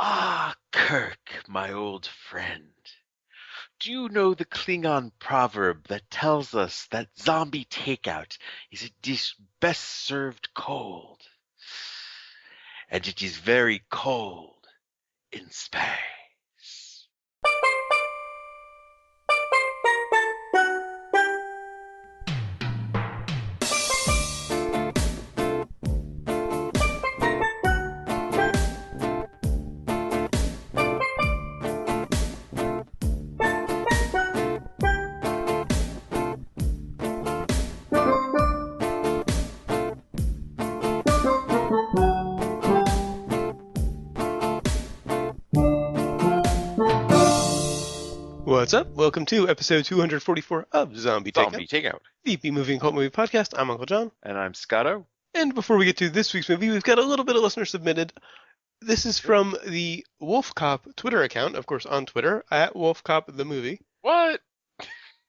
Ah, Kirk, my old friend. Do you know the Klingon proverb that tells us that zombie takeout is a dish best served cold? And it is very cold in space. What's up? Welcome to episode 244 of Zombie Takeout, Zombie takeout. the B-movie and cult movie podcast. I'm Uncle John. And I'm Scotto. And before we get to this week's movie, we've got a little bit of listener submitted. This is from the Wolf Cop Twitter account, of course, on Twitter, at Wolf Cop the movie. What?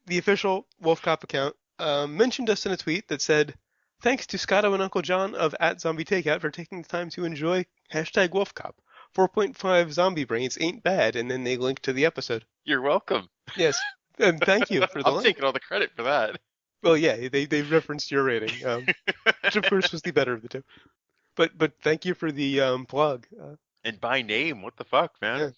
The official Wolf Cop account mentioned us in a tweet that said, "Thanks to Scotto and Uncle John of at Zombie Takeout for taking the time to enjoy hashtag Wolf Cop. 4.5 zombie brains ain't bad," and then they link to the episode. You're welcome. Yes, and thank you for the I'm link. taking all the credit for that. Well, yeah, they referenced your rating, which of course was the better of the two. But thank you for the plug. And by name, what the fuck, man? Yeah.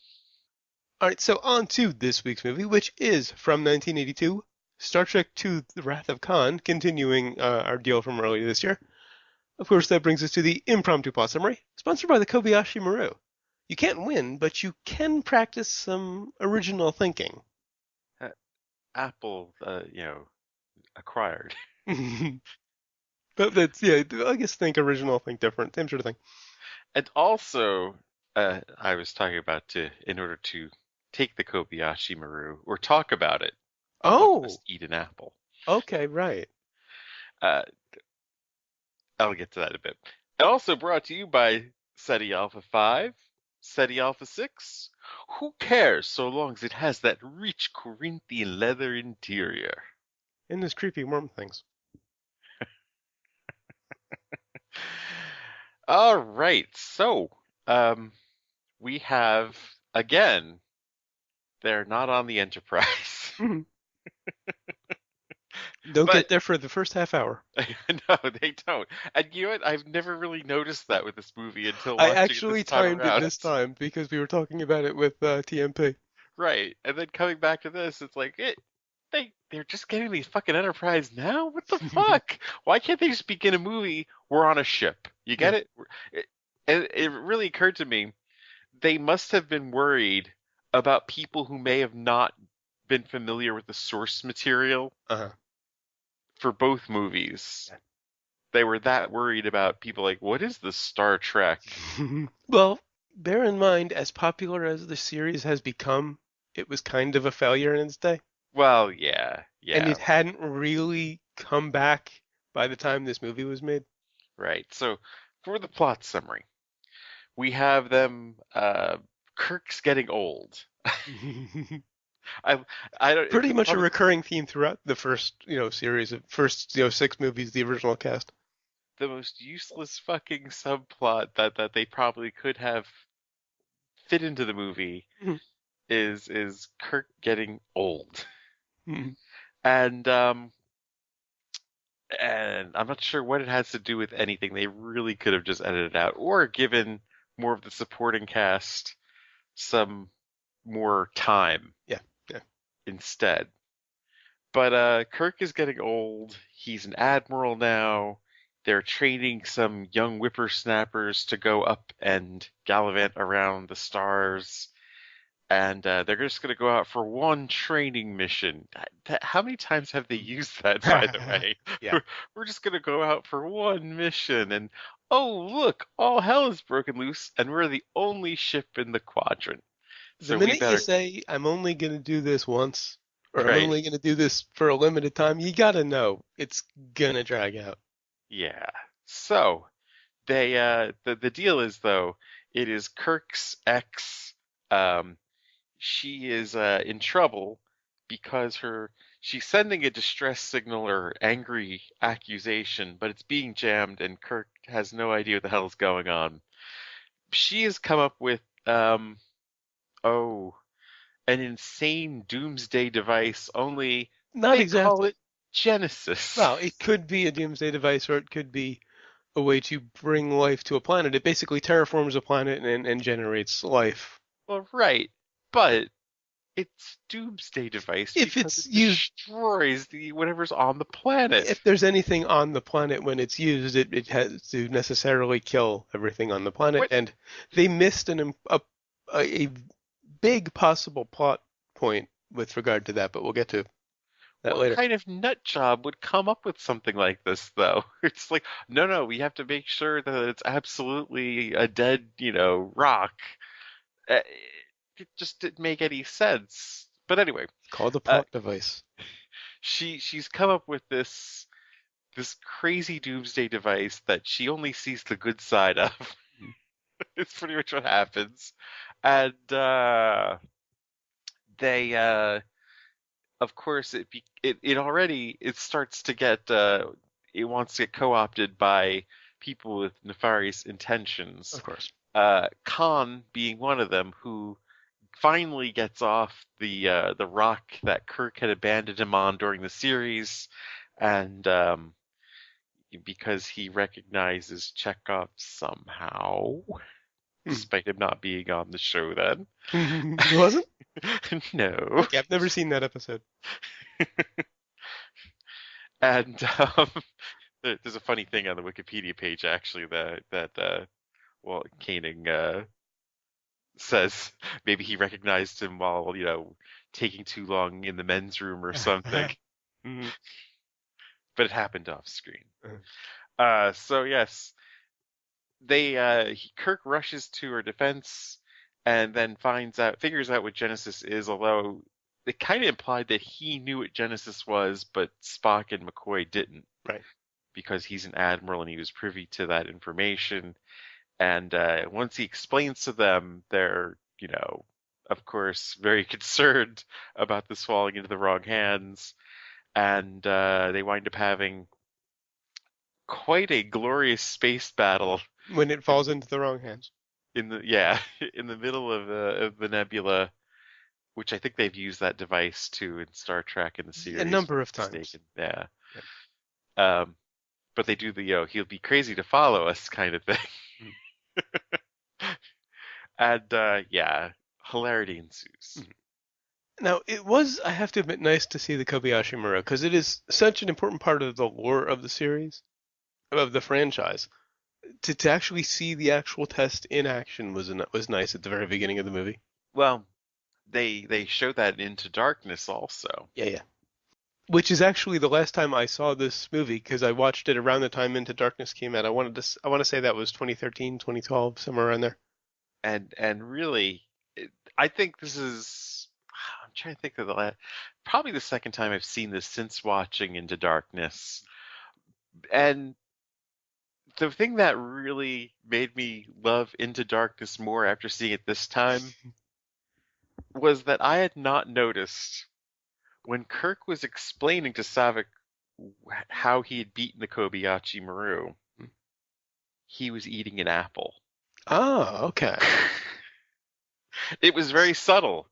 All right, so on to this week's movie, which is from 1982, Star Trek II: The Wrath of Khan, continuing our deal from earlier this year. Of course, that brings us to the impromptu plot summary, sponsored by the Kobayashi Maru. You can't win, but you can practice some original thinking. Apple, acquired. But that's, yeah, I guess think original, think different, same sort of thing. And also, I was talking about in order to take the Kobayashi Maru or talk about it, Oh, one must eat an apple. okay, right. I'll get to that in a bit. And also brought to you by SETI Alpha 5, SETI Alpha 6. Who cares so long as it has that rich Corinthian leather interior? And those creepy worm things. All right, so we have, again, they're not on the Enterprise. Don't get there for the first half hour. No, they don't. And you know what? I've never really noticed that with this movie until I watching actually it this time timed it around. this time because we were talking about it with TMP. Right, and then coming back to this, it's like, they're just getting these fucking Enterprise now? What the fuck? Why can't they just begin a movie, we're on a ship? You get it? It really occurred to me, they must have been worried about people who may have not been familiar with the source material for both movies. Yeah. They were that worried about people like, what is this Star Trek? Well, bear in mind, as popular as the series has become, it was kind of a failure in its day. Well, yeah. And it hadn't really come back by the time this movie was made. Right. So, for the plot summary, we have them. Kirk's getting old. I don't. Pretty much a recurring theme throughout the first, series of first, 6 movies, the original cast. The most useless fucking subplot that they probably could have fit into the movie is Kirk getting old. And I'm not sure what it has to do with anything. They really could have just edited it out or given more of the supporting cast some more time. Yeah. Instead. But Kirk is getting old. He's an admiral now. They're training some young whippersnappers to go up and gallivant around the stars. And they're just going to go out for one training mission. How many times have they used that, by the way? Yeah. We're just going to go out for one mission. And, oh, look, all hell is broken loose, and we're the only ship in the quadrant. The minute you say, I'm only going to do this once, or Right. I'm only going to do this for a limited time, you got to know it's going to drag out. Yeah. So, they the deal is, though, it is Kirk's ex. She is in trouble because she's sending a distress signal or angry accusation, but it's being jammed, and Kirk has no idea what the hell is going on. She has come up with Um, oh, an insane doomsday device, only Not they call exactly. it Genesis. Well, it could be a doomsday device, or it could be a way to bring life to a planet. It basically terraforms a planet and generates life. Well, right, but it's doomsday device If because it's it used, destroys the whatever's on the planet. if there's anything on the planet when it's used, it has to necessarily kill everything on the planet. What And they missed a big possible plot point with regard to that, but we'll get to that what later. kind of nut job would come up with something like this, though? It's like, no, we have to make sure that it's absolutely a dead, rock. Uh, It just didn't make any sense. But anyway, Called a uh, plot device. she's come up with this crazy doomsday device that she only sees the good side of. It's pretty much what happens, and they of course it already it starts to get it wants to get co-opted by people with nefarious intentions. Of course. Khan being one of them, who finally gets off the rock that Kirk had abandoned him on during the series, and because he recognizes Chekhov somehow, despite him not being on the show then. It wasn't? No. Okay, I've never seen that episode. And there's a funny thing on the Wikipedia page actually that well, Koenig says maybe he recognized him while taking too long in the men's room or something. Mhm. But it happened off screen. Uh, So yes, Kirk rushes to her defense and then figures out what Genesis is, although it kind of implied that he knew what Genesis was, but Spock and McCoy didn't. Right. Because he's an admiral and he was privy to that information. And once he explains to them, they're, of course, very concerned about this falling into the wrong hands. And they wind up having quite a glorious space battle when it falls into the wrong hands. in the in the middle of the nebula, which I think they've used that device too in Star Trek in the series. A number of if I'm not times. mistaken. Yeah. Yep. But they do the he'll be crazy to follow us kind of thing. And yeah, hilarity ensues. Now, it was, I have to admit, nice to see the Kobayashi Maru, because it is such an important part of the lore of the series, of the franchise. To actually see the actual test in action was nice at the very beginning of the movie. Well, they show that in Into Darkness also. Yeah. Which is actually the last time I saw this movie, because I watched it around the time Into Darkness came out. I want to say that was 2013, 2012, somewhere around there. And really, I think this is. I'm trying to think of probably the second time I've seen this since watching Into Darkness. And the thing that really made me love Into Darkness more after seeing it this time was that I had not noticed when Kirk was explaining to Saavik how he had beaten the Kobayashi Maru, he was eating an apple. Oh, okay. It was very subtle.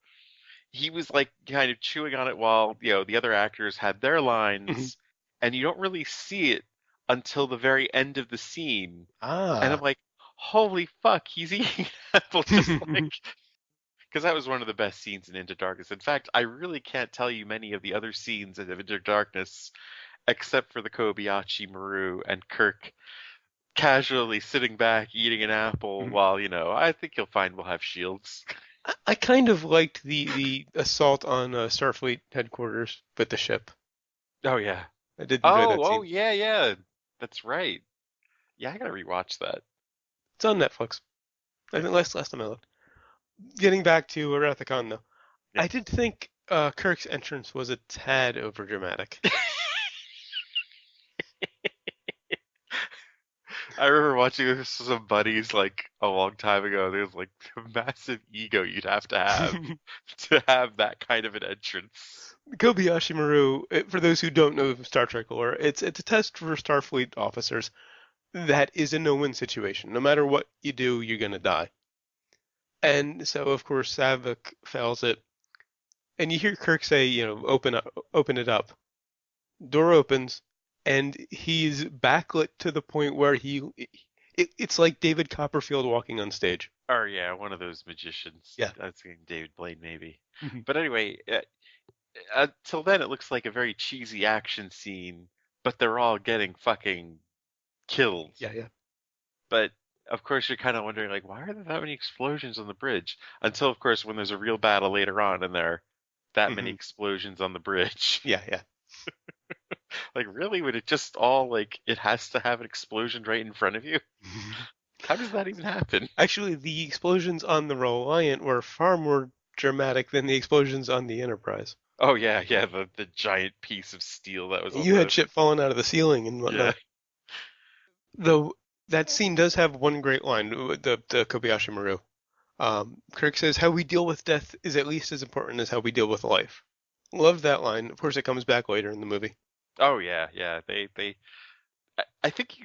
He was like kind of chewing on it while the other actors had their lines, and you don't really see it until the very end of the scene. And I'm like, holy fuck, he's eating an apple just like. Because that was one of the best scenes in Into Darkness. In fact, I really can't tell you many of the other scenes of Into Darkness, except for the Kobayashi Maru and Kirk casually sitting back eating an apple while, I think you'll find we'll have shields. I kind of liked the assault on Starfleet headquarters with the ship. Oh, yeah. I did enjoy that scene. Oh, yeah. That's right. Yeah, I gotta rewatch that. It's on Netflix. I think last time I looked. Getting back to Wrath of Khan, though. Yeah. I did think Kirk's entrance was a tad overdramatic. I remember watching this with some buddies like a long time ago. There's like a massive ego you'd have to have that kind of an entrance. Kobayashi Maru, for those who don't know Star Trek lore, it's a test for Starfleet officers that is a no-win situation. No matter what you do, you're gonna die. And so, of course, Saavik fails it. And you hear Kirk say, open it up. Door opens, and he's backlit to the point where it's like David Copperfield walking on stage. Or yeah, one of those magicians. Yeah. I was thinking David Blaine maybe. Mhm. But anyway, until then it looks like a very cheesy action scene, but they're all getting fucking killed. Yeah, yeah. But of course you're kind of wondering like, why are there that many explosions on the bridge? Until of course when there's a real battle later on and there are that many Hmm. explosions on the bridge. Yeah, yeah. Like really, would it just all like it has to have an explosion right in front of you? How does that even happen? Actually, the explosions on the Reliant were far more dramatic than the explosions on the Enterprise. Oh yeah, yeah, the giant piece of steel that was on You had the shit falling out of the ceiling and yeah. whatnot. Though that scene does have one great line, the Kobayashi Maru. Kirk says, "How we deal with death is at least as important as how we deal with life." Love that line. Of course, it comes back later in the movie. Oh yeah, yeah. I think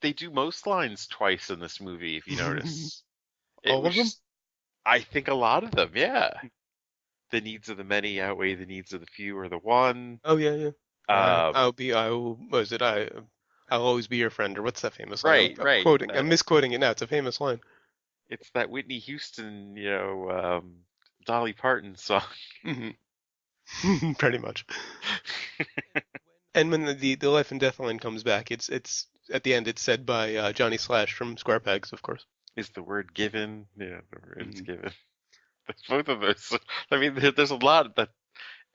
they do most lines twice in this movie. If you notice, it All was of them? just I think a lot of them. Yeah, the needs of the many outweigh the needs of the few or the one. Oh yeah, yeah. Um, Was it I'll always be your friend, or what's that famous line? right, right. I'm misquoting it now. It's a famous line. It's that Whitney Houston, Dolly Parton song. Hmm. Pretty much. And when the life and death line comes back, it's at the end. It's said by Johnny Slash from Square Pegs, of course. Is the word given? Yeah, the word is Hmm. given. Both of those. I mean, there's a lot that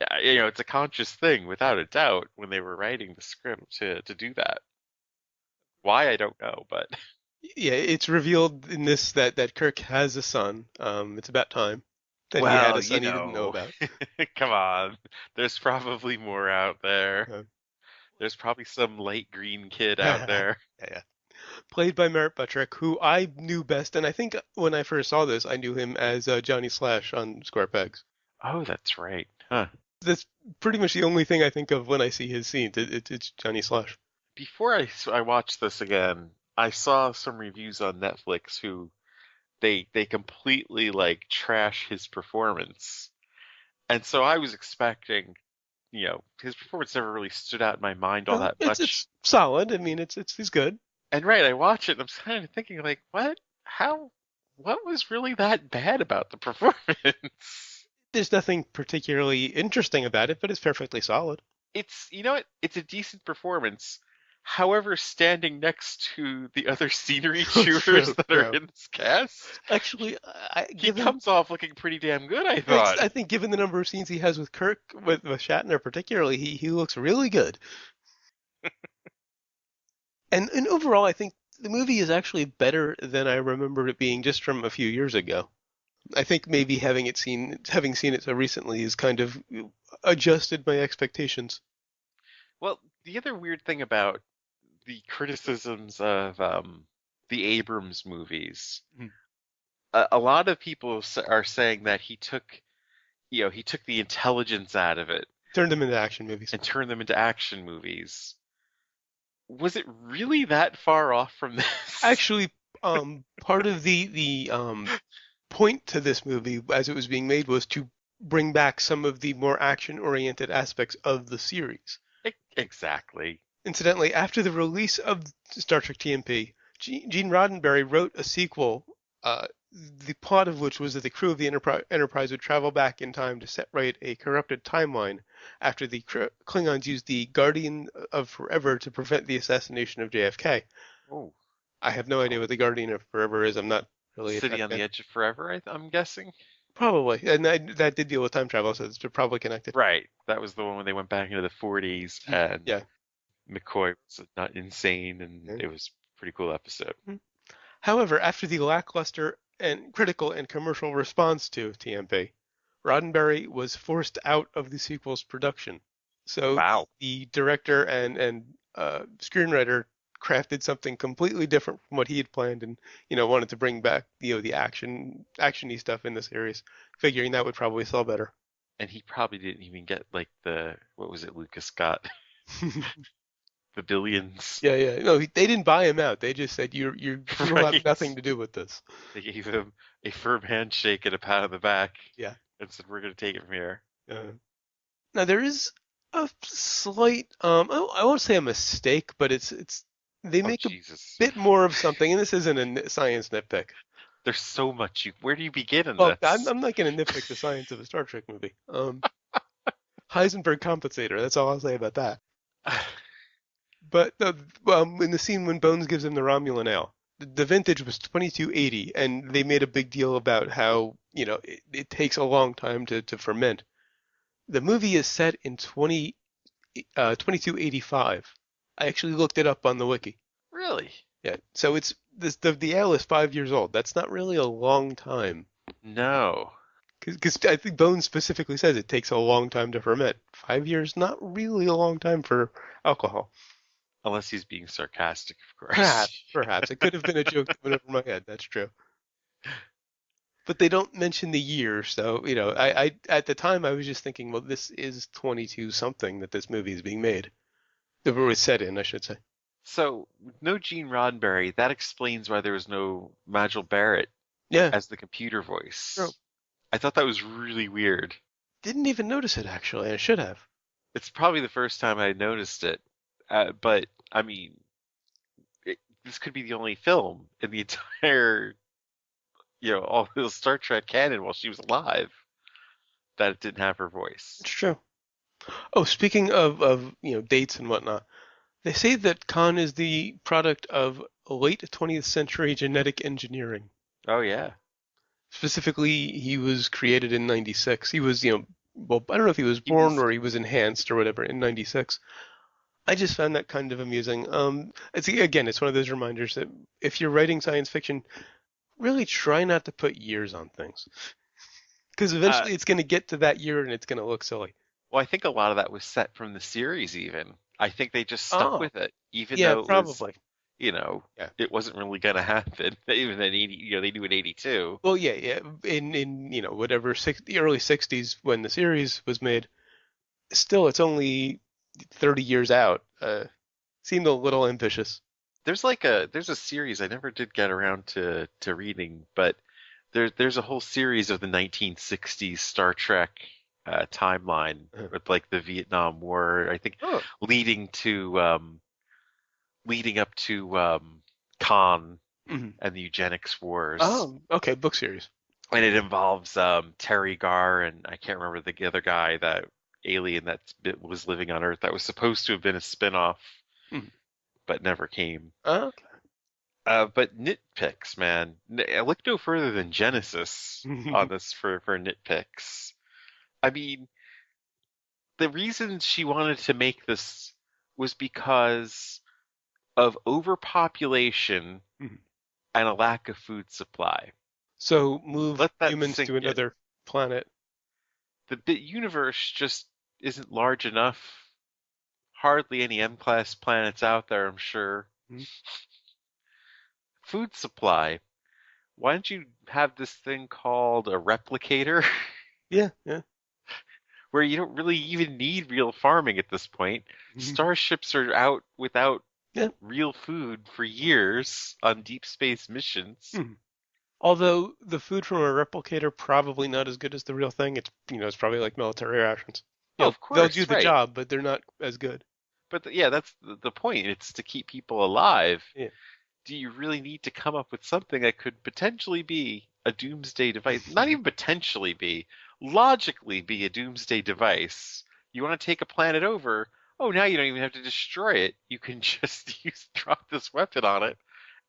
it's a conscious thing, without a doubt, when they were writing the script to do that. Why I don't know, but Yeah, it's revealed in this that Kirk has a son. It's about time that he had well, a son he didn't know about. come on. There's probably more out there. Uh, There's probably some light green kid out yeah, there. yeah. Played by Merritt Buttrick, who I knew best, and I think when I first saw this, I knew him as Johnny Slash on Square Pegs. Oh, that's right. Huh. That's pretty much the only thing I think of when I see his scenes. It's Johnny Slash. Before I watched this again, I saw some reviews on Netflix who they completely like trash his performance. And so I was expecting, his performance never really stood out in my mind all that much. It's solid. I mean, he's good. And right, I watch it and I'm kind of thinking like, what was really that bad about the performance? There's nothing particularly interesting about it, but it's perfectly solid. It's a decent performance. However, standing next to the other scenery True, chewers that are true. in this cast, Actually, he comes off looking pretty damn good, I Thanks. thought. I think given the number of scenes he has with Kirk, with Shatner particularly, he looks really good. And overall, I think the movie is actually better than I remember it being just from a few years ago. I think maybe having seen it so recently has kind of adjusted my expectations. Well, the other weird thing about the criticisms of the Abrams movies, Mhm. a lot of people are saying that he took the intelligence out of it Turned them into action movies. and turned them into action movies. Was it really that far off from this? Actually, part of the point to this movie as it was being made was to bring back some of the more action-oriented aspects of the series. Exactly. Incidentally, after the release of Star Trek TMP, Gene Roddenberry wrote a sequel, the plot of which was that the crew of the Enterprise would travel back in time to set right a corrupted timeline after the Klingons used the Guardian of Forever to prevent the assassination of JFK. Oh, I have no idea what the Guardian of Forever is. I'm not really a City Trek on the fan. Edge of Forever, I'm guessing. Probably, and that did deal with time travel, so it's probably connected. Right. That was the one when they went back into the 40s and Yeah. McCoy was not insane, and Yeah. it was a pretty cool episode. However, after the lackluster and critical and commercial response to TMP, Roddenberry was forced out of the sequel's production. So Wow. the director and screenwriter crafted something completely different from what he had planned, and wanted to bring back the actiony stuff in the series, figuring that would probably sell better. And he probably didn't even get like what was it, Lucas Scott? the billions. Yeah, yeah. No, they didn't buy him out. They just said you will have Right? nothing to do with this. They gave him a firm handshake and a pat on the back Yeah. and said, "We're going to take it from here." Now there is a slight I won't say a mistake, but it's they Oh make a Jesus! bit more of something, and this isn't a science nitpick. There's so much. Where do you begin in Well, this? I'm not going to nitpick the science of a Star Trek movie. Heisenberg compensator. That's all I'll say about that. But in the scene when Bones gives him the Romulan ale, the vintage was 2280, and they made a big deal about how it takes a long time to ferment. The movie is set in 2285. I actually looked it up on the wiki. Really? Yeah, so it's the ale is 5 years old. That's not really a long time. No. Because I think Bones specifically says it takes a long time to ferment. 5 years, not really a long time for alcohol. Unless he's being sarcastic, of course. Perhaps. It could have been a joke that went over my head. That's true. But they don't mention the year, so I at the time I was just thinking, well, this is 22 something that this movie is being made. The was set in, I should say. So, no Gene Roddenberry, that explains why there was no Majel Barrett Yeah, as the computer voice. true. I thought that was really weird. Didn't even notice it actually. I should have. It's probably the first time I noticed it. But, I mean, this could be the only film in the entire, all the Star Trek canon while she was alive that it didn't have her voice. It's true. Oh, speaking of dates and whatnot, they say that Khan is the product of late 20th century genetic engineering. Oh, yeah. Specifically, he was created in 96. He was, well, I don't know if he was He born was, or he was enhanced or whatever in 96. I just found that kind of amusing. It's one of those reminders that if you're writing science fiction, really try not to put years on things. Because uh, eventually it's going to get to that year and it's going to look silly. well, I think a lot of that was set from the series even. I think they just stuck Oh, with it, even yeah, though it was, probably. Yeah. it wasn't really going to happen. Even in 80, they knew in 82. Well, yeah, yeah. In whatever the early '60s when the series was made, still it's only 30 years out. Seemed a little ambitious. There's a series I never did get around to reading, but there's a whole series of the 1960s Star Trek timeline with like the Vietnam War, I think Oh. leading to leading up to Khan Hmm. and the eugenics wars. Oh, okay, book series. And it involves Terry Garr and I can't remember the other guy, that alien that was living on Earth that was supposed to have been a spin-off, Mhm. but never came. Oh, okay. But nitpicks, man. I look no further than Genesis on this for nitpicks. I mean, the reason she wanted to make this was because of overpopulation Mhm. and a lack of food supply. So move Let that humans sink to in. another planet. The universe just isn't large enough. Hardly any M-class planets out there, I'm sure. Mhm. Food supply. Why don't you have this thing called a replicator Yeah, yeah. where you don't really even need real farming at this point? Mhm. Starships are out without Yeah. real food for years on deep space missions. Mhm. Although the food from a replicator probably not as good as the real thing. It's probably like military rations. Oh, of They'll do course, the right. job, but they're not as good. But yeah, that's the point. It's to keep people alive. Yeah. Do you really need to come up with something that could potentially be a doomsday device? Not even potentially be, logically be a doomsday device. You want to take a planet over? Oh, now you don't even have to destroy it. You can just drop this weapon on it,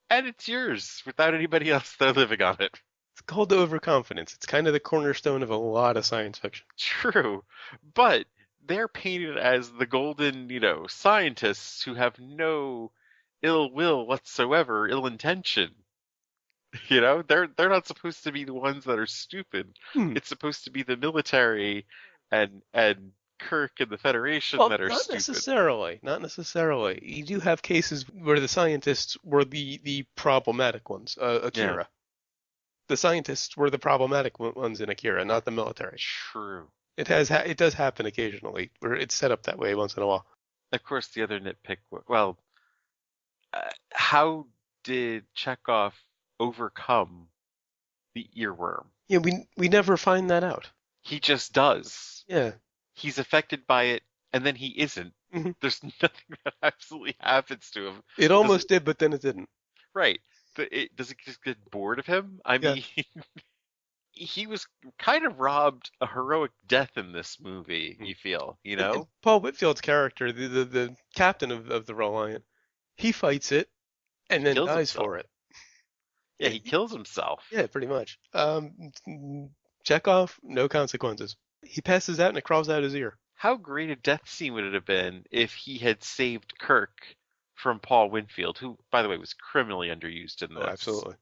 and it's yours without anybody else there living on it. It's called overconfidence. It's kind of the cornerstone of a lot of science fiction. True, but they're painted as the golden, scientists who have no ill will whatsoever, ill intention. They're not supposed to be the ones that are stupid. Hmm. It's supposed to be the military and Kirk and the Federation Well, that are not stupid. necessarily. Not necessarily. You do have cases where the scientists were the problematic ones. Akira. The scientists were the problematic ones in Akira, not the military. True. It does happen occasionally where it's set up that way once in a while. Of course, the other nitpick, well, how did Chekhov overcome the earworm? Yeah, we never find that out. He just does. Yeah. He's affected by it, and then he isn't. Hmm. There's nothing that absolutely happens to him. It Does it? almost did, but then it didn't. Right. Does it just get bored of him? I Yeah. mean, he was kind of robbed a heroic death in this movie, Mhm. you feel, you And know? Paul Whitfield's character, the captain of the Reliant, he fights it and He then kills dies himself. for it. Yeah, Yeah, he kills himself. yeah, pretty much. Chekhov, no consequences. He passes out and it crawls out his ear. How great a death scene would it have been if he had saved Kirk from Paul Winfield, who, by the way, was criminally underused in Oh, this. absolutely.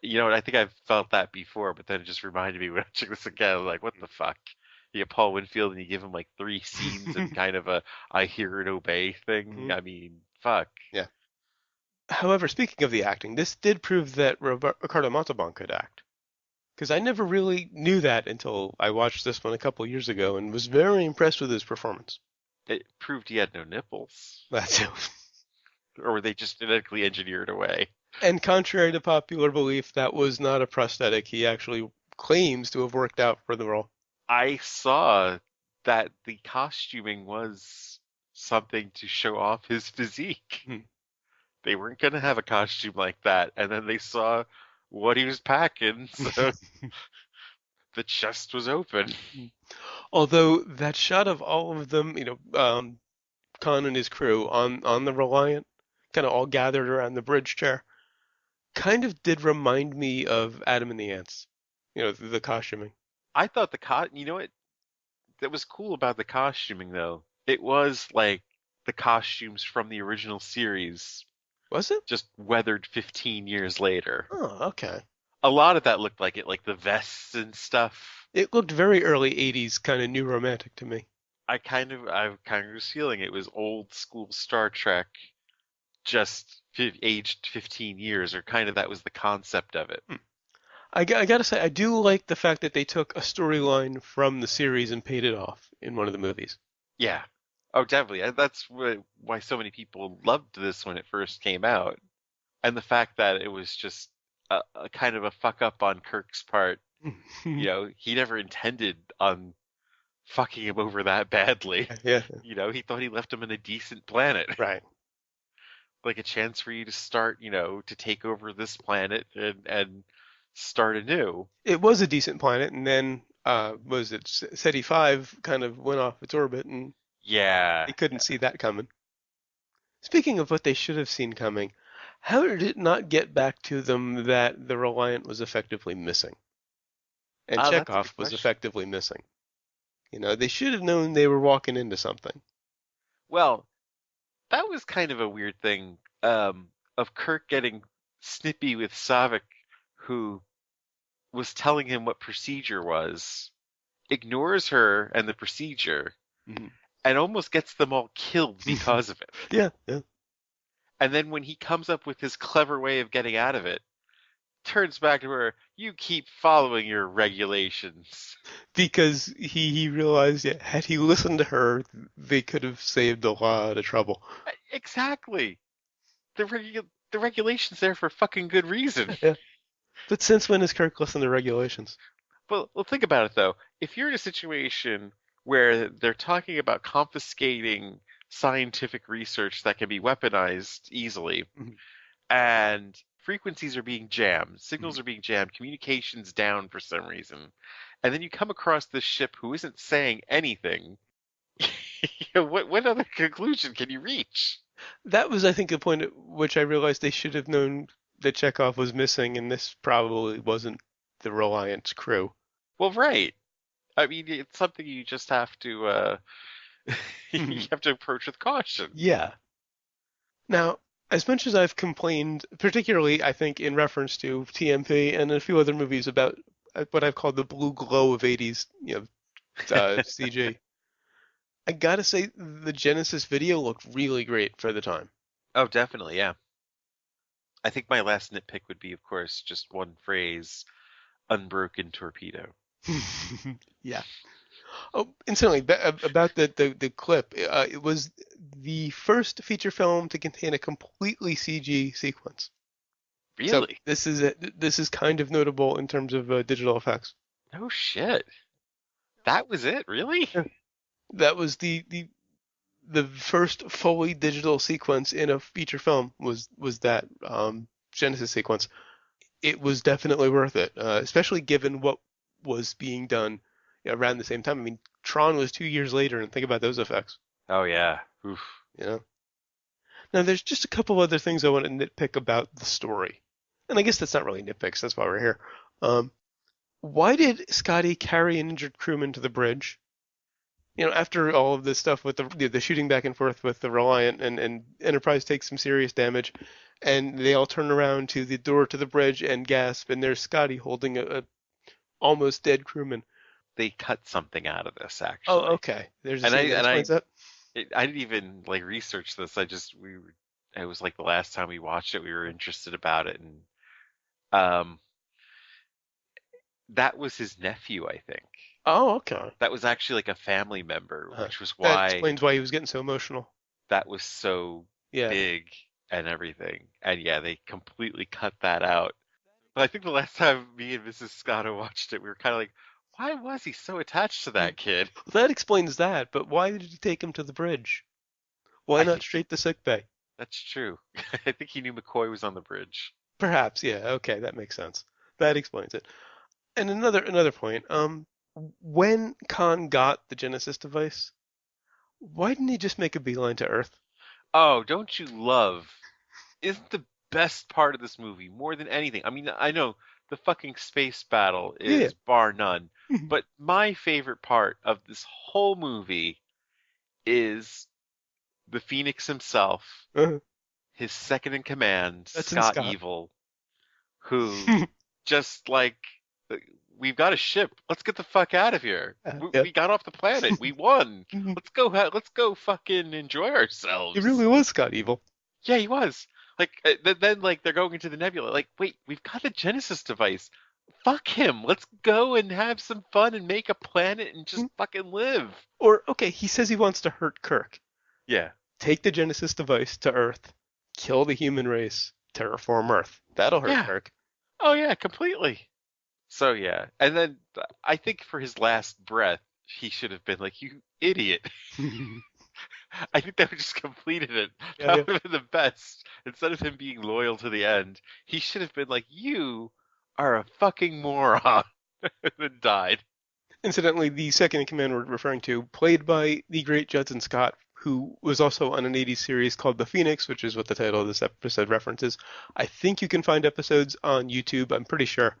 You know, I think I've felt that before, but then it just reminded me when I checked this again, like, what the fuck? You get Paul Winfield and you give him like 3 scenes and kind of a I hear and obey thing. Mhm. I mean, fuck. Yeah. However, speaking of the acting, this did prove that Ricardo Montalban could act. Because I never really knew that until I watched this one a couple years ago and was very impressed with his performance. It proved he had no nipples. That's it. Or were they just genetically engineered away? And contrary to popular belief, that was not a prosthetic. He actually claims to have worked out for the role. I saw that the costuming was something to show off his physique. Hmm. They weren't going to have a costume like that. And then they saw what he was packing, so the chest was open. Although that shot of all of them, Khan and his crew on the Reliant, kind of all gathered around the bridge chair, kind of did remind me of Adam and the Ants. The costuming. I thought you know what? That was cool about the costuming, though. It was like the costumes from the original series, Was it? just weathered 15 years later. Oh, okay. A lot of that looked like it, like the vests and stuff. It looked very early 80s, kind of new romantic to me. I kind of was feeling it was old school Star Trek, just aged 15 years, or kind of that was the concept of it. I gotta say, I do like the fact that they took a storyline from the series and paid it off in one of the movies. Yeah. Oh, definitely. That's why so many people loved this when it first came out. And the fact that it was just a kind of a fuck up on Kirk's part. You know, he never intended on fucking him over that badly. Yeah, You know, he thought he left him in a decent planet. right. Like a chance for you to start, to take over this planet and start anew. It was a decent planet, and then was it SETI 5 kind of went off its orbit, and Yeah. they couldn't see that coming. Speaking of what they should have seen coming, how did it not get back to them that the Reliant was effectively missing? And That's a good Chekhov was question. effectively missing. They should have known they were walking into something. Well, that was kind of a weird thing of Kirk getting snippy with Savik, who was telling him what procedure was, ignores her and the procedure, Mhm. and almost gets them all killed because of it. Yeah, yeah. And then when he comes up with his clever way of getting out of it, turns back to her, you keep following your regulations. Because he realized that had he listened to her, they could have saved a lot of trouble. Exactly. The regulations there for fucking good reason. Yeah. But since when has Kirk listened to regulations? Well, think about it though. If you're in a situation where they're talking about confiscating scientific research that can be weaponized easily, Mhm. and frequencies are being jammed, signals are being jammed, communications down for some reason, and then you come across this ship who isn't saying anything, what other conclusion can you reach? That was, I think, the point at which I realized they should have known that Chekhov was missing, and this probably wasn't the Reliance crew. Well, right. I mean, it's something you just have to you have to approach with caution. Yeah. Now, as much as I've complained, particularly I think in reference to TMP and a few other movies about what I've called the blue glow of 80s, CG, I gotta say the Genesis video looked really great for the time. Oh, definitely, yeah. I think my last nitpick would be, of course, just one phrase: unbroken torpedo. Yeah. Oh, incidentally, about the clip, it was the first feature film to contain a completely CG sequence. So Really? this is kind of notable in terms of digital effects. No shit. That was it? Really? Yeah. That was the first fully digital sequence in a feature film was that Genesis sequence. It was definitely worth it, especially given what was being done around the same time. I mean, Tron was 2 years later, and think about those effects. Oh yeah. Oof. You know. Now, there's just a couple other things I want to nitpick about the story, and I guess that's not really nitpicks. That's why we're here. Um, why did Scotty carry an injured crewman to the bridge? After all of this stuff with the shooting back and forth with the Reliant and Enterprise takes some serious damage, and they all turn around to the door to the bridge and gasp, and there's Scotty holding a almost dead crewman. They cut something out of this Oh, actually. okay. There's a And I scene that and explains that. I didn't even like research this. It was like the last time we watched it, we were interested about it, and um, that was his nephew, I think. Oh, okay. That was actually like a family member, Uh, which was that why explains why he was getting so emotional. that was so Yeah. big and everything. And yeah, they completely cut that out. But I think the last time me and Mrs. Scotto watched it, we were kind of like, why was he so attached to that kid? Well, that explains that, but why did he take him to the bridge? Why I not think straight to sick bay? that's true. I think he knew McCoy was on the bridge. Perhaps, yeah. Okay, that makes sense. That explains it. And another point. When Khan got the Genesis device, why didn't he just make a beeline to Earth? Oh, don't you love? Isn't the best part of this movie more than anything? I mean, I know the fucking space battle Yeah. is bar none, but my favorite part of this whole movie is the Phoenix himself, Uh, his second in command, Judson Scott Scott. Evil, who just like, we've got a ship. Let's get the fuck out of here. Yeah. We got off the planet. We won. He Let's go fucking enjoy ourselves. really was Scott Evil. Yeah, he was. Like then like they're going into the nebula. Like, wait, we've got the Genesis device. Fuck him. Let's go and have some fun and make a planet and just fucking live. Or, okay, he says he wants to hurt Kirk. Yeah. Take the Genesis device to Earth, kill the human race, terraform Earth. That'll hurt Yeah. Kirk. Oh yeah, completely. So yeah. And then I think for his last breath, he should have been like, "You idiot." I think that would just completed it. Yeah, That yeah. would have been the best. Instead of him being loyal to the end, he should have been like, "You are a fucking moron," and then died. Incidentally, the second in command we're referring to, played by the great Judson Scott, who was also on an 80s series called The Phoenix, which is what the title of this episode references. I think you can find episodes on YouTube, I'm pretty sure.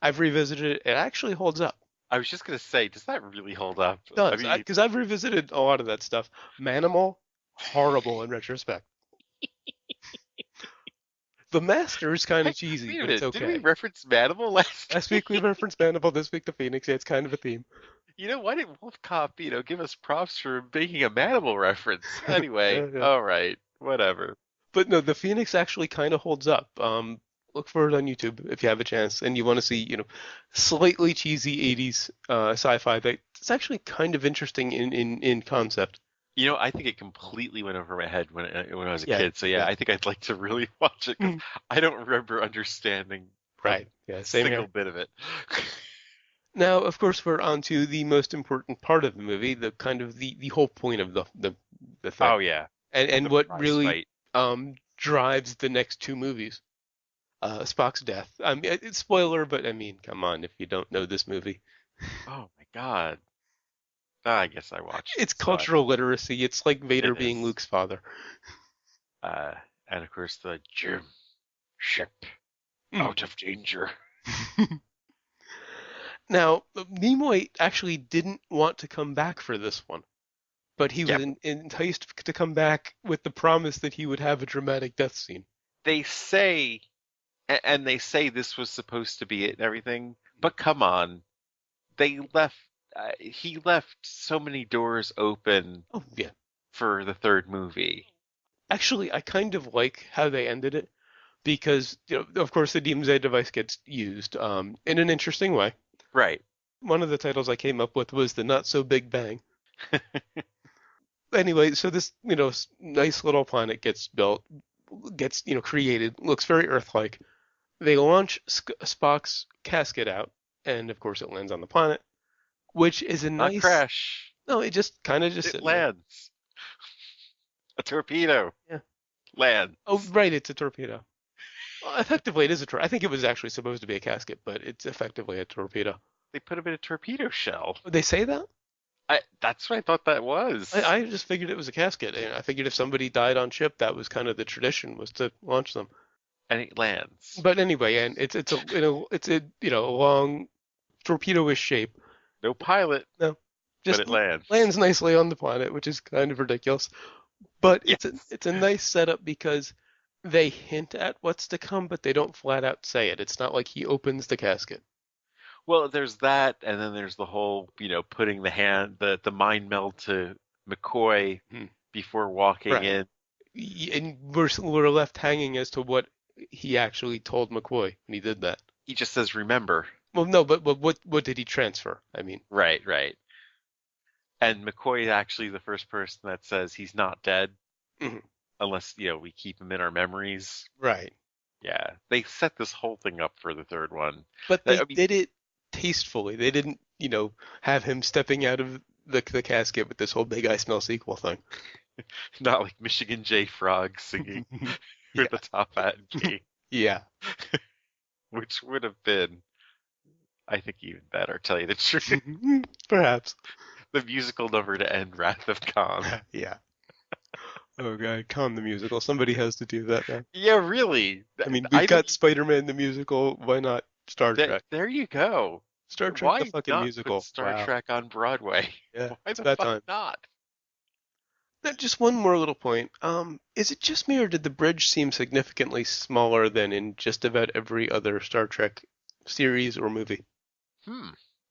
I've revisited it. It actually holds up. I was just gonna say, does that really hold up? It does, I mean, because I've revisited a lot of that stuff. Manimal, horrible in retrospect. The Master is kind of cheesy, wait a but it's minute. Did we okay. reference Manimal last Last week we referenced Manimal, this week the Phoenix. Yeah, it's kind of a theme. Why didn't Wolf Cop, give us props for making a Manimal reference? Anyway, Yeah, yeah. all right, whatever. But no, the Phoenix actually kind of holds up. Look for it on YouTube if you have a chance, and you want to see, slightly cheesy 80s sci-fi that's actually kind of interesting in concept. I think it completely went over my head when I was a Yeah, kid. So yeah, yeah. I think I'd like to really watch it because I don't remember understanding Right. Yeah, a same single here. bit of it. Now, of course, we're on to the most important part of the movie, the kind of the whole point of the thing, Oh yeah, and the what prize really fight. drives the next two movies. Spock's death. I mean, it's spoiler, but I mean, come on, if you don't know this movie, Oh my God. I guess I watched it's it, so cultural literacy. It's like Vader it being is. Luke's father. And of course the Jim ship Mm. out of danger. Now, Nimoy actually didn't want to come back for this one, but he was Yep. enticed to come back with the promise that he would have a dramatic death scene. They say, and they say this was supposed to be it and everything, but come on, they left. He left so many doors open Oh, yeah. for the third movie. Actually, I kind of like how they ended it because, of course, the Doomsday device gets used in an interesting way. Right. one of the titles I came up with was the Not So Big Bang. Anyway, so this, nice little planet gets built, gets, created, looks very Earth-like. They launch Spock's casket out, and of course it lands on the planet, which is a Not nice. crash. No, it just kind of just It sitting there. lands. A torpedo. Yeah. Lands. Oh, right, it's a torpedo. Well, effectively, it is a torpedo. I think it was actually supposed to be a casket, but it's effectively a torpedo. They put him in a torpedo shell. Would they say that? That's what I thought that was. I just figured it was a casket. And I figured if somebody died on ship, that was kind of the tradition, was to launch them. And it lands. But anyway, and it's a long torpedo-ish shape. No pilot. No, just but it lands. Lands nicely on the planet, which is kind of ridiculous. But Yes. it's a nice setup because they hint at what's to come, but they don't flat out say it. It's not like he opens the casket. Well, there's that, and then there's the whole, putting the mind meld to McCoy before walking Right. in. And we're left hanging as to what he actually told McCoy when he did that. He just says, "Remember." Well, no, but what did he transfer? I mean, Right. And McCoy is actually the first person that says he's not dead, unless we keep him in our memories. right. Yeah, they set this whole thing up for the third one. But they did it tastefully. They didn't, have him stepping out of the casket with this whole big I smell sequel thing. Not like Michigan J. Frog singing with the top hat and cape. Yeah. Which would have been, I think, even better, tell you the truth. Perhaps. The musical number to end Wrath of Khan. Yeah. Oh god, Khan the musical. Somebody has to do that now. Yeah, really. I mean, we've got Spider-Man the musical. Why not Star Trek? There you go. Star Trek Why the fucking not musical. Put Star Trek on Broadway. Yeah, Why it's the that fuck time. not? Now, just one more little point. Is it just me, or did the bridge seem significantly smaller than in just about every other Star Trek series or movie?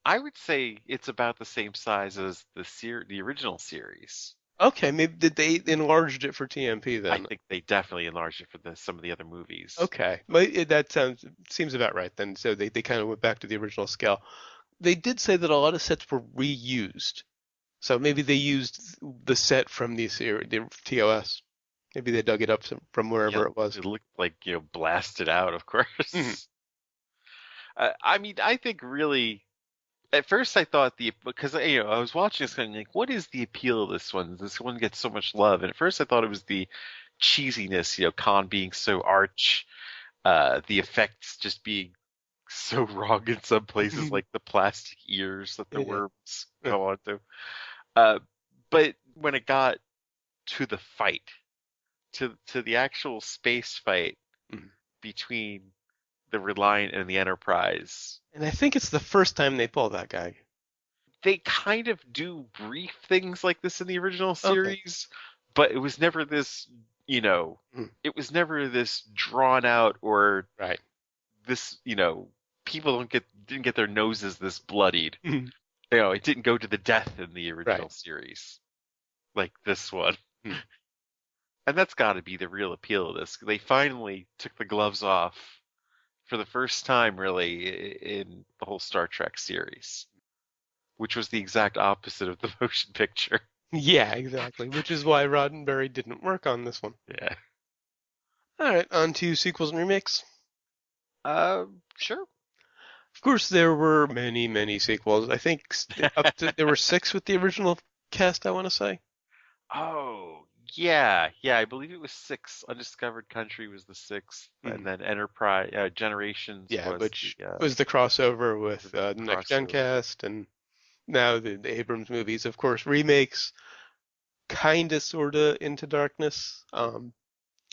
I would say it's about the same size as the original series. Okay, maybe did they enlarged it for TMP then? I think they definitely enlarged it for some of the other movies. Okay, but that seems about right then. So they kind of went back to the original scale. They did say that a lot of sets were reused. So maybe they used the set from the series, the TOS. Maybe they dug it up from wherever it was. It looked like, blasted out, of course. I mean, I think really, at first I thought because I was watching this kind of like, what is the appeal of this one? This one gets so much love. And at first I thought it was the cheesiness, Khan being so arch, the effects just being so wrong in some places, like the plastic ears that the worms go onto. But when it got to the fight, to the actual space fight between the Reliant and the Enterprise. And I think it's the first time they pull that guy. They kind of do brief things like this in the original series, but it was never this, it was never this drawn out or this, people didn't get their noses this bloodied. It didn't go to the death in the original series like this one. And that's got to be the real appeal of this. They finally took the gloves off for the first time, really, in the whole Star Trek series, which was the exact opposite of the motion picture. Yeah, exactly. Which is why Roddenberry didn't work on this one. Yeah. All right, on to sequels and remakes. Sure. Of course, there were many, many sequels. I think there were 6 with the original cast, I want to say. Oh, yeah. I believe it was 6. Undiscovered Country was the 6th, and then Enterprise Generations. Yeah, which was the crossover with the Next Gen cast, and now the Abrams movies. Of course, remakes, kinda, sorta, Into Darkness.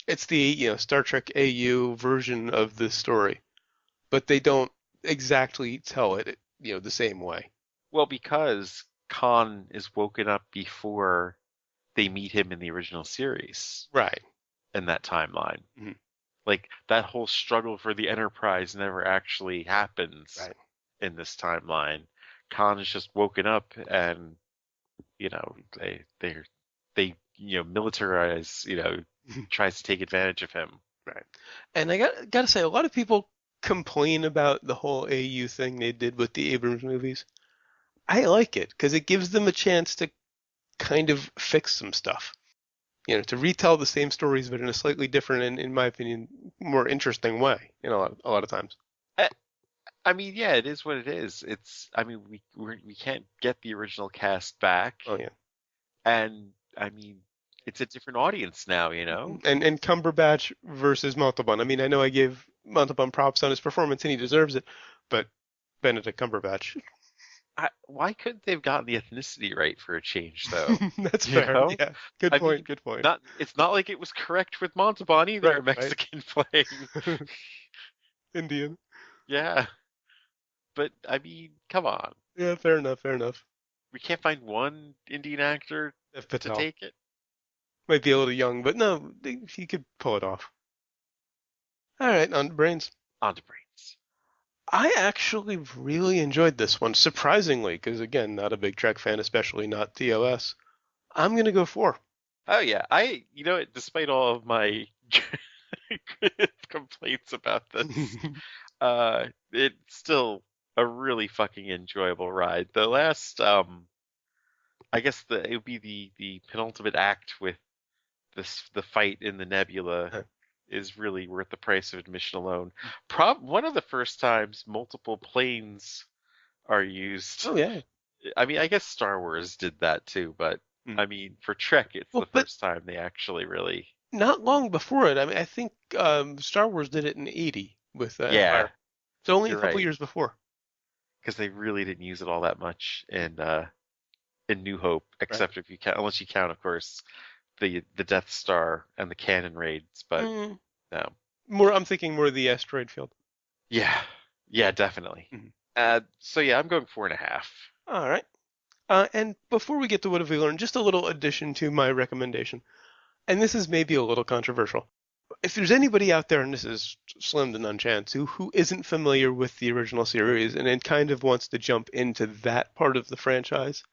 It's the Star Trek AU version of the story, but they don't exactly tell it, the same way. Well, because Khan is woken up before they meet him in the original series. Right. In that timeline. Like, that whole struggle for the Enterprise never actually happens in this timeline. Khan is just woken up and, they militarize, tries to take advantage of him. Right. And I got to say, a lot of people complain about the whole AU thing they did with the Abrams movies. I like it because it gives them a chance to kind of fix some stuff. To retell the same stories, but in a slightly different and, in my opinion, more interesting way. A lot of times. I, I mean, yeah, it is what it is. I mean, we can't get the original cast back, Oh yeah. and I mean, it's a different audience now, you know? And Cumberbatch versus Montalban. I mean, I know I gave Montalban props on his performance, and he deserves it, but Benedict Cumberbatch. Why couldn't they've gotten the ethnicity right for a change, though? That's You fair. know? Yeah. Good I point. mean, Good point. it's not like it was correct with Montalban either, Right. a Right. Mexican playing. Indian. Yeah, but I mean, come on. Yeah. Fair enough. Fair enough. We can't find one Indian actor Dev to Patel take it. might be a little young, but no, he could pull it off. All right, on to brains. On to brains. I actually really enjoyed this one, surprisingly, because again, not a big Trek fan, especially not TOS. I'm gonna go 4. Oh yeah, you know what, despite all of my complaints about this, it's still a really fucking enjoyable ride. The last, I guess it would be the penultimate act with the fight in the nebula is really worth the price of admission alone. One of the first times multiple planes are used. Oh yeah. I mean, I guess Star Wars did that too, but I mean, for Trek, it's Well, the but first time they actually really. not long before it. I mean, I think Star Wars did it in '80 with Yeah, Empire. So only a you're couple right, years before. because they really didn't use it all that much in New Hope, Right. except if you count, unless you count, of course, the Death Star and the cannon raids. But Mm, no, I'm thinking more of the asteroid field. yeah, yeah, definitely. Mhm. So yeah, I'm going 4.5. All right. And before we get to what have we learned, just a little addition to my recommendation. And this is maybe a little controversial. If there's anybody out there, and this is slim to none chance, who isn't familiar with the original series and kind of wants to jump into that part of the franchise,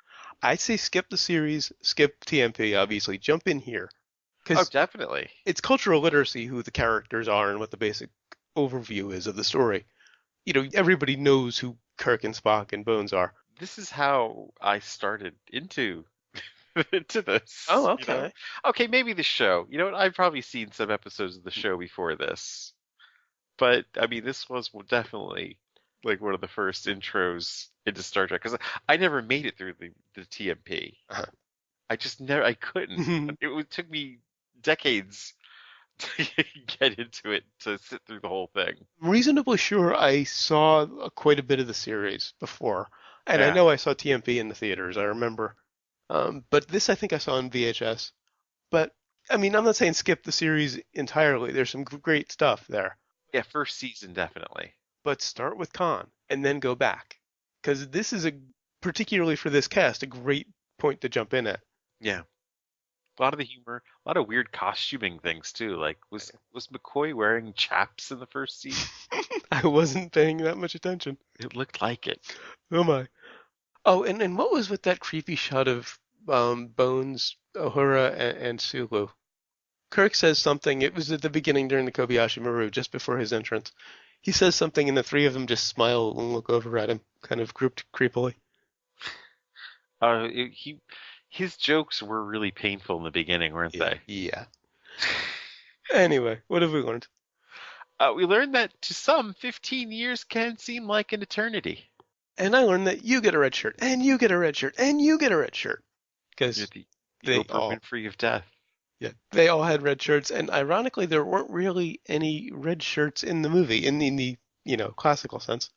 I'd say skip the series, skip TMP, obviously, jump in here. Oh, Because definitely. it's cultural literacy who the characters are and what the basic overview is of the story. Everybody knows who Kirk and Spock and Bones are. This is how I started into into Oh, this, you know? okay. Okay, maybe the show. You know what? I've probably seen some episodes of the show before this. But I mean, this was definitely like one of the first intros into Star Trek because I never made it through the TMP. Uh-huh. I just never, I couldn't. Took me decades to get into it to sit through the whole thing. Reasonably sure I saw quite a bit of the series before, and I Yeah. know I saw TMP in the theaters. I remember, but this I think I saw on VHS. But I mean, I'm not saying skip the series entirely. There's some great stuff there, Yeah, first season definitely. but start with Khan and then go back, because this is particularly for this cast a great point to jump in at. Yeah. A lot of the humor, a lot of weird costuming things too. Like was McCoy wearing chaps in the first season? I wasn't paying that much attention. It looked like it. Oh my. Oh, and what was with that creepy shot of Bones, Uhura, and Sulu? Kirk says something. It was at the beginning during the Kobayashi Maru, just before his entrance. He says something, and the three of them just smile and look over at him, kind of grouped creepily. He his jokes were really painful in the beginning, weren't Yeah. they? Yeah. Anyway, what have we learned? We learned that to some, 15 years can seem like an eternity. And I learned that you get a red shirt, and you get a red shirt, and you get a red shirt. You're Because the they Oprah all, Winfrey of death. yeah, they all had red shirts, and ironically, there weren't really any red shirts in the movie, in the classical sense.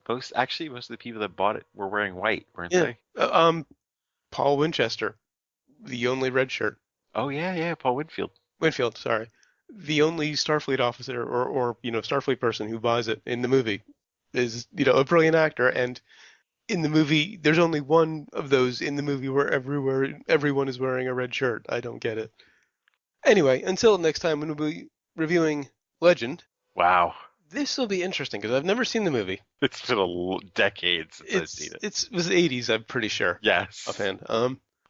Most of the people that bought it were wearing white, weren't Yeah. they? Paul Winchester, the only red shirt. Oh yeah, yeah, Paul Winfield. Winfield, sorry. The only Starfleet officer or Starfleet person who buys it in the movie is, a brilliant actor. And in the movie, there's only one of those in the movie where everyone is wearing a red shirt. I don't get it. Anyway, until next time when we'll be reviewing Legend, Wow, this will be interesting because I've never seen the movie. it's been decades since I've seen it. It was the 80s, I'm pretty sure. Yes. Offhand.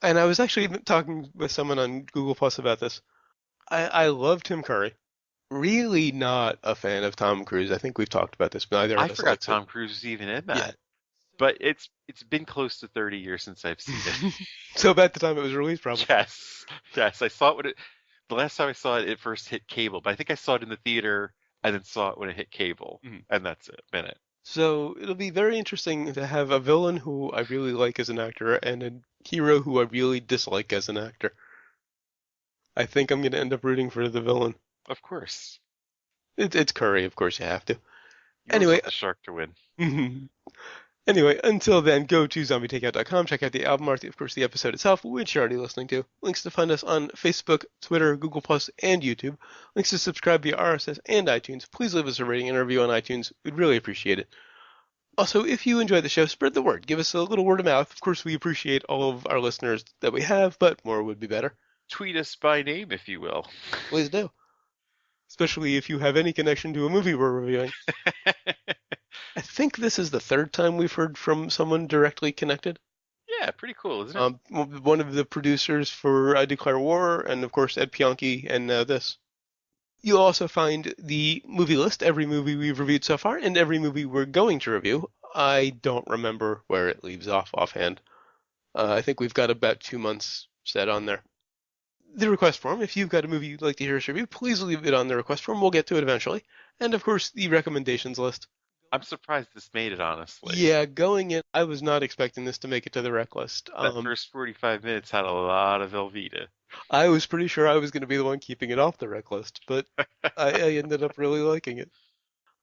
And I was actually talking with someone on Google Plus about this. I love Tim Curry. Really not a fan of Tom Cruise. I think we've talked about this, but neither I of us forgot likes it. Tom Cruise was even in Yeah. that. But it's been close to 30 years since I've seen it. So about the time it was released, probably. Yes, yes. I saw it when the last time I saw it, it first hit cable. But I think I saw it in the theater and then saw it when it hit cable, and that's it. Been it. So it'll be very interesting to have a villain who I really like as an actor and a hero who I really dislike as an actor. I think I'm going to end up rooting for the villain. Of course. It's Curry, of course you have to. You Anyway, want the shark to win. Anyway, until then, go to zombietakeout.com, check out the album art, of course, the episode itself, which you're already listening to. Links to find us on Facebook, Twitter, Google+, and YouTube. Links to subscribe via RSS and iTunes. Please leave us a rating and a review on iTunes. We'd really appreciate it. Also, if you enjoy the show, spread the word. Give us a little word of mouth. Of course, we appreciate all of our listeners that we have, but more would be better. Tweet us by name, if you will. Please do. Especially if you have any connection to a movie we're reviewing. I think this is the third time we've heard from someone directly connected. Yeah, pretty cool, isn't it? One of the producers for I Declare War, and of course Ed Pianki, and this. You'll also find the movie list, every movie we've reviewed so far, and every movie we're going to review. I don't remember where it leaves off offhand. I think we've got about 2 months set on there. The request form, if you've got a movie you'd like to hear us review, please leave it on the request form. We'll get to it eventually. And of course, the recommendations list. I'm surprised this made it, honestly. Yeah, going in, I was not expecting this to make it to the rec list. That first 45 minutes had a lot of Velveeta. I was pretty sure I was going to be the one keeping it off the rec list, but I ended up really liking it.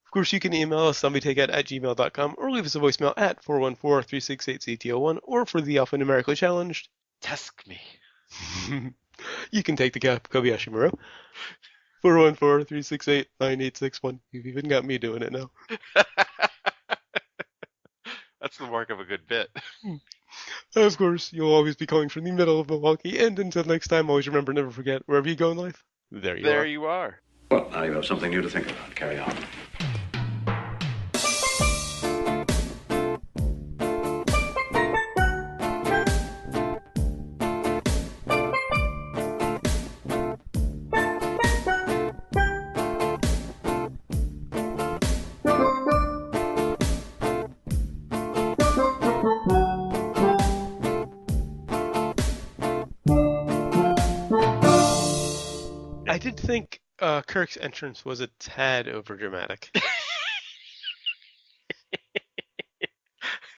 Of course, you can email us, zombietakeout@gmail.com, or leave us a voicemail at 414-368-CT01, or for the alphanumerically challenged, Tusk me. You can take the Kobayashi Maru. 414-368-9861. You've even got me doing it now. That's the mark of a good bit. Of course, you'll always be calling from the middle of Milwaukee, and until next time, always remember, never forget, wherever you go in life, there you are. Well, now you have something new to think about. Carry on. I did think Kirk's entrance was a tad overdramatic.